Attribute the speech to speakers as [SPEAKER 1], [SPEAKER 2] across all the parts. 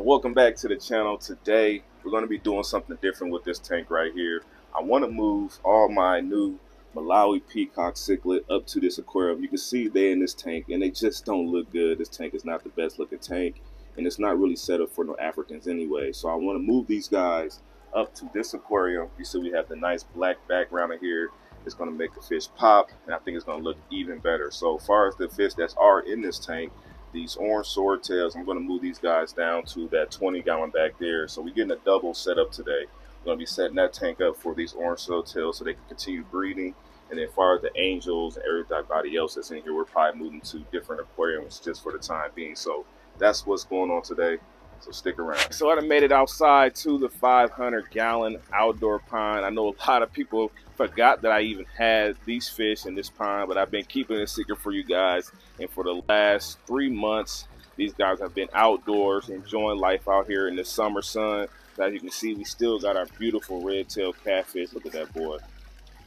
[SPEAKER 1] welcome back to the channel. Today we're going to be doing something different with this tank right here. I want to move all my new Malawi peacock cichlid up to this aquarium. You can see they're in this tank and they just don't look good. This tank is not the best looking tank and it's not really set up for no Africans anyway. So I want to move these guys up to this aquarium. You see we have the nice black background in here. It's going to make the fish pop and I think it's going to look even better. So as far as the fish that are in this tank, these orange swordtails, I'm going to move these guys down to that 20-gallon back there. So we're getting a double setup today. We're going to be setting that tank up for these orange swordtails so they can continue breeding. And then as far as the angels and everybody else that's in here, we're probably moving to different aquariums just for the time being. So that's what's going on today. So stick around. So I done made it outside to the 500-gallon outdoor pond. I know a lot of people forgot that I even had these fish in this pond, but I've been keeping it secret for you guys. And for the last 3 months, these guys have been outdoors enjoying life out here in the summer sun. As you can see, we still got our beautiful red-tailed catfish. Look at that boy,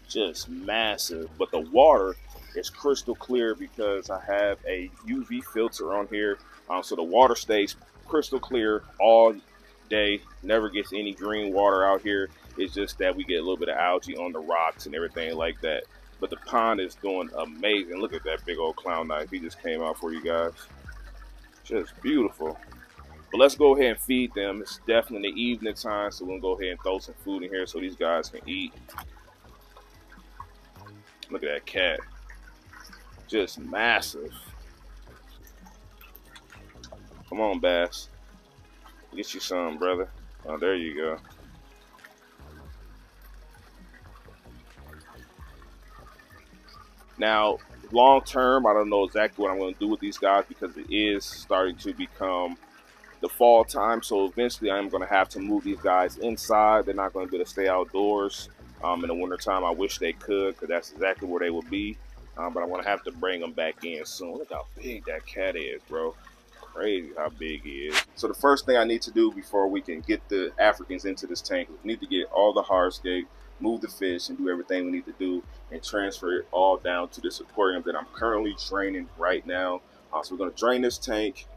[SPEAKER 1] just massive. But the water is crystal clear because I have a UV filter on here, so the water stays crystal clear all day, never gets any green water out here. It's just that we get a little bit of algae on the rocks and everything like that. But the pond is doing amazing. Look at that big old clown knife. He just came out for you guys. Just beautiful. But let's go ahead and feed them. It's definitely the evening time, so we'll go ahead and throw some food in here so these guys can eat. Look at that cat. Just massive. Come on, Bass. Get you some, brother. Oh, there you go. Now, long term, I don't know exactly what I'm going to do with these guys because it is starting to become the fall time. So eventually I'm going to have to move these guys inside. They're not going to be able to stay outdoors in the wintertime. I wish they could because that's exactly where they would be. But I'm going to have to bring them back in soon. Look how big that cat is, bro. Crazy how big he is. So the first thing I need to do before we can get the Africans into this tank, we need to get all the hardscape, move the fish, and do everything we need to do and transfer it all down to this aquarium that I'm currently draining right now. So we're going to drain this tank,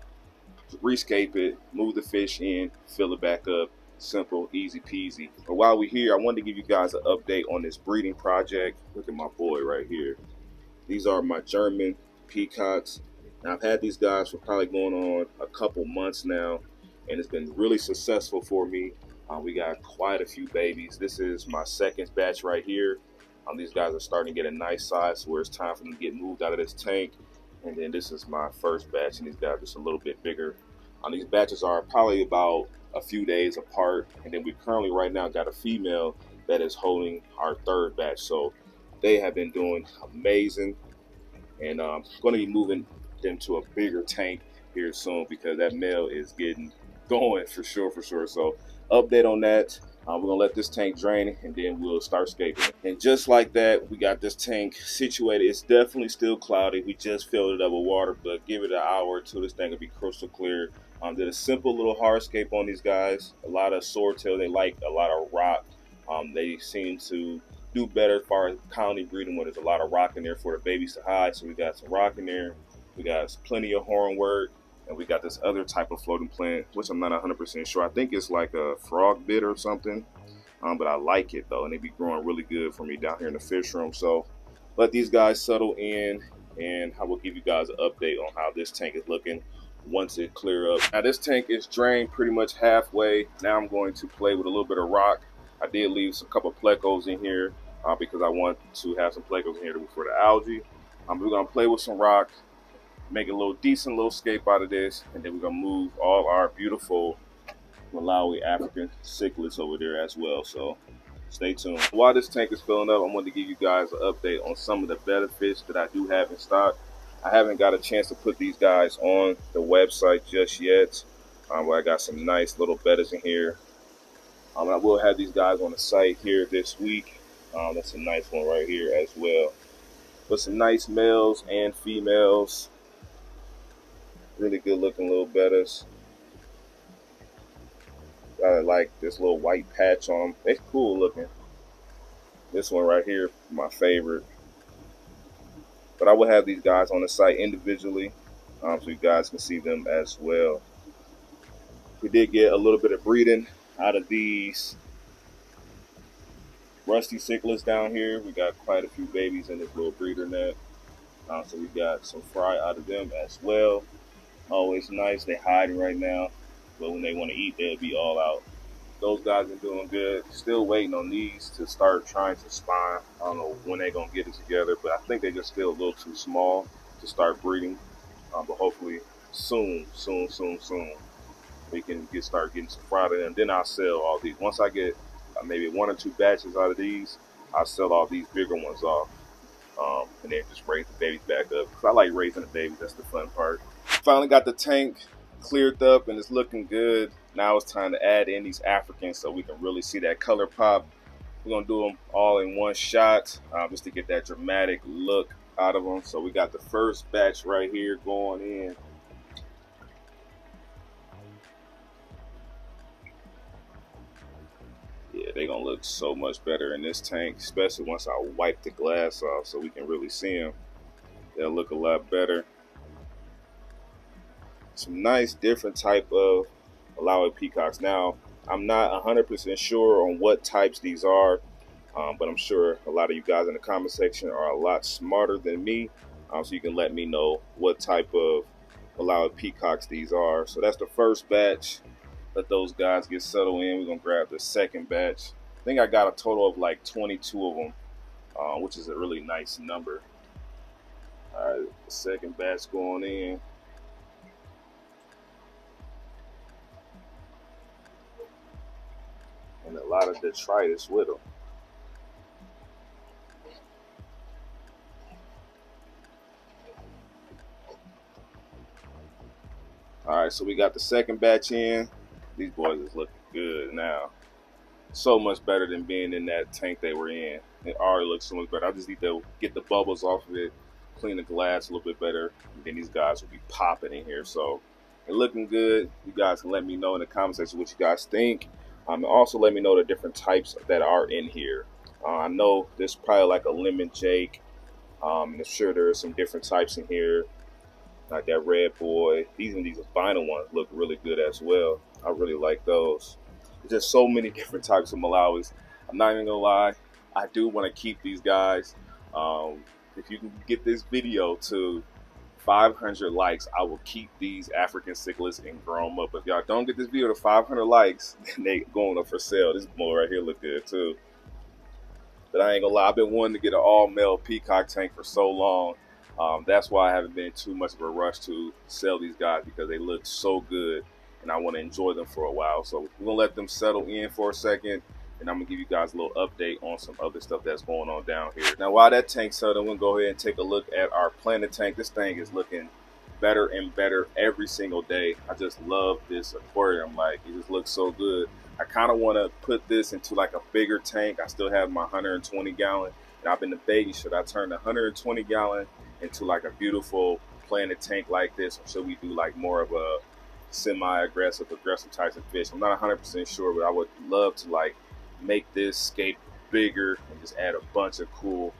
[SPEAKER 1] rescape it, move the fish in, fill it back up. Simple, easy peasy. But while we're here, I wanted to give you guys an update on this breeding project. Look at my boy right here. These are my German peacocks. Now, I've had these guys for probably going on a couple months now, and it's been really successful for me. We got quite a few babies. This is my second batch right here. These guys are starting to get a nice size where it's time for them to get moved out of this tank. And then this is my first batch, and these guys are just a little bit bigger. These batches are probably about a few days apart. And then we currently right now got a female that is holding our third batch. So they have been doing amazing. And I'm going to be moving them to a bigger tank here soon because that male is getting going for sure. So update on that. We're gonna let this tank drain and then we'll start scaping. And just like that, we got this tank situated. It's definitely still cloudy. We just filled it up with water, but give it an hour or two, this thing will be crystal clear. Did a simple little hardscape on these guys. A lot of swordtail. They like a lot of rock. They seem to do better as far as colony breeding when there's a lot of rock in there for the babies to hide. So we got some rock in there. We got plenty of hornwort, and we got this other type of floating plant, which I'm not 100% sure. I think it's like a frog bit or something, but I like it though, and they be growing really good for me down here in the fish room. So let these guys settle in, and I will give you guys an update on how this tank is looking once it clear up. Now this tank is drained pretty much halfway. Now I'm going to play with a little bit of rock. I did leave a couple of plecos in here because I want to have some plecos in here for the algae. We're gonna play with some rock, make a little decent little scape out of this, and then we're gonna move all our beautiful Malawi African cichlids over there as well. So stay tuned. While this tank is filling up, I want to give you guys an update on some of the better fish that I do have in stock. I haven't got a chance to put these guys on the website just yet, but I got some nice little betters in here. I will have these guys on the site here this week. That's a nice one right here as well. But some nice males and females. Really good looking little betters. I like this little white patch on them. It's cool looking. This one right here, my favorite. But I will have these guys on the site individually, so you guys can see them as well. We did get a little bit of breeding out of these rusty cichlids down here. We got quite a few babies in this little breeder net. So we got some fry out of them as well. Always nice. They hiding right now, but when they want to eat, they'll be all out. Those guys are doing good. Still waiting on these to start trying to spawn. I don't know when they're gonna get it together, but I think they're just still a little too small to start breeding. But hopefully soon, we can start getting some fry out of them. Then I'll sell all these. Once I get maybe 1 or 2 batches out of these, I'll sell all these bigger ones off. And then just raise the babies back up. Cause I like raising the babies. That's the fun part. Finally got the tank cleared up and it's looking good. Now it's time to add in these Africans so we can really see that color pop. We're gonna do them all in one shot just to get that dramatic look out of them. So we got the first batch right here going in. Yeah, they're gonna look so much better in this tank, especially once I wipe the glass off so we can really see them. They'll look a lot better. Some nice different type of Malawi peacocks. Now, I'm not 100% sure on what types these are, but I'm sure a lot of you guys in the comment section are a lot smarter than me, so you can let me know what type of Malawi peacocks these are. So that's the first batch. Let those guys get settled in. We're gonna grab the second batch. I think I got a total of like 22 of them, which is a really nice number. All right, the second batch going in. And a lot of detritus with them. All right, so we got the second batch in. These boys is looking good now. So much better than being in that tank they were in. It already looks so much better. I just need to get the bubbles off of it, clean the glass a little bit better, and then these guys will be popping in here. So they're looking good. You guys can let me know in the comment section what you guys think. And also let me know the different types that are in here. I know there's probably like a lemon jake. I'm sure there are some different types in here, like that red boy. These vinyl ones look really good as well. I really like those. There's just so many different types of Malawis. I'm not even gonna lie, I do want to keep these guys. If you can get this video to 500 likes, I will keep these African cichlids and grow them up. If y'all don't get this video to 500 likes, then they going up for sale. This boy right here look good too. But I ain't gonna lie, I've been wanting to get an all-male peacock tank for so long. That's why I haven't been too much of a rush to sell these guys, because they look so good and I want to enjoy them for a while. So we're gonna let them settle in for a second, and I'm gonna give you guys a little update on some other stuff that's going on down here. Now, while that tank's settled, I'm gonna go ahead and take a look at our planet tank. This thing is looking better and better every single day. I just love this aquarium. Like, it just looks so good. I kind of want to put this into like a bigger tank. I still have my 120 gallon, and I've been debating, should I turn the 120 gallon into like a beautiful planet tank like this, or should we do like more of a semi-aggressive types of fish? I'm not 100% sure, but I would love to like make this scape bigger and just add a bunch of cool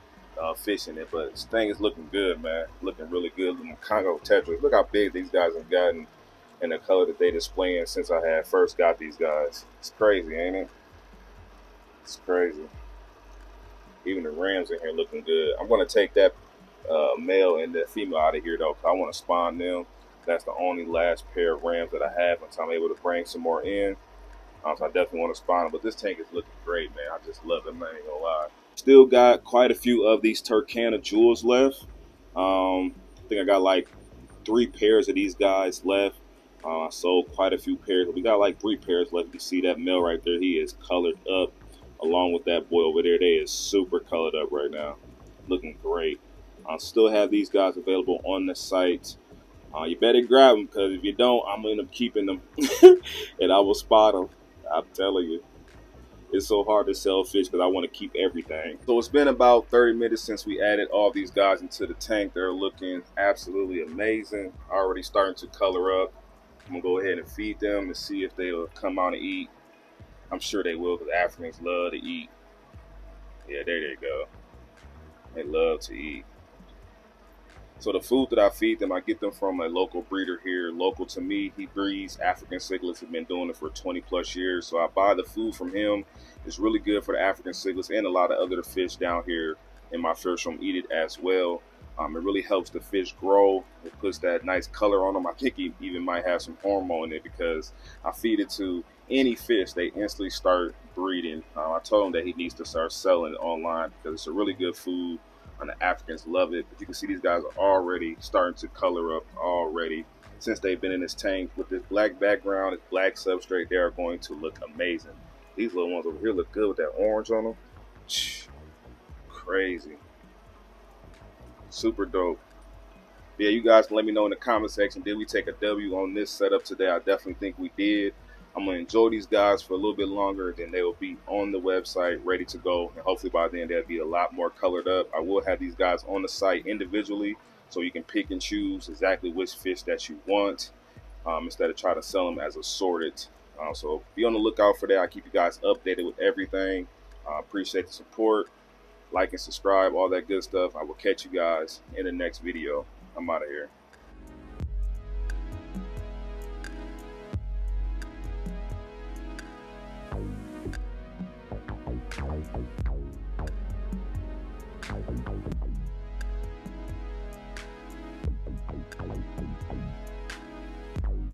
[SPEAKER 1] fish in it. But this thing is looking good, man. Looking really good. Looking Congo Tetris. Look how big these guys have gotten and the color that they displaying since I had first got these guys. It's crazy, ain't it? It's crazy. Even the rams in here looking good. I'm gonna take that male and the female out of here though, because I want to spawn them. That's the only last pair of rams that I have until I'm able to bring some more in. So I definitely want to spawn them. But this tank is looking great, man. I just love it, man. I ain't gonna lie. Still got quite a few of these Turkana jewels left. I think I got like 3 pairs of these guys left. I sold quite a few pairs. We got like 3 pairs left. You see that male right there? He is colored up along with that boy over there. They is super colored up right now. Looking great. I still have these guys available on the site. You better grab them, because if you don't, I'm going to end up keeping them and I will spot them. I'm telling you. It's so hard to sell fish because I want to keep everything. So it's been about 30 minutes since we added all these guys into the tank. They're looking absolutely amazing. Already starting to color up. I'm going to go ahead and feed them and see if they'll come out and eat. I'm sure they will, because Africans love to eat. Yeah, there they go. They love to eat. So the food that I feed them, I get them from a local breeder here, local to me. He breeds African cichlids. He's been doing it for 20 plus years. So I buy the food from him. It's really good for the African cichlids, and a lot of other fish down here in my fish room eat it as well. It really helps the fish grow. It puts that nice color on them. I think he even might have some hormone in it, because I feed it to any fish, they instantly start breeding. I told him that he needs to start selling it online, because it's a really good food. And the Africans love it. But you can see these guys are already starting to color up already. Since they've been in this tank with this black background, this black substrate, they are going to look amazing. These little ones over here look good with that orange on them. Crazy. Super dope. Yeah, you guys can let me know in the comment section, did we take a W on this setup today? I definitely think we did. I'm going to enjoy these guys for a little bit longer, then they will be on the website ready to go. And hopefully by then they'll be a lot more colored up. I will have these guys on the site individually, so you can pick and choose exactly which fish that you want, instead of trying to sell them as assorted. So be on the lookout for that. I keep you guys updated with everything. Appreciate the support. Like and subscribe, all that good stuff. I will catch you guys in the next video. I'm out of here.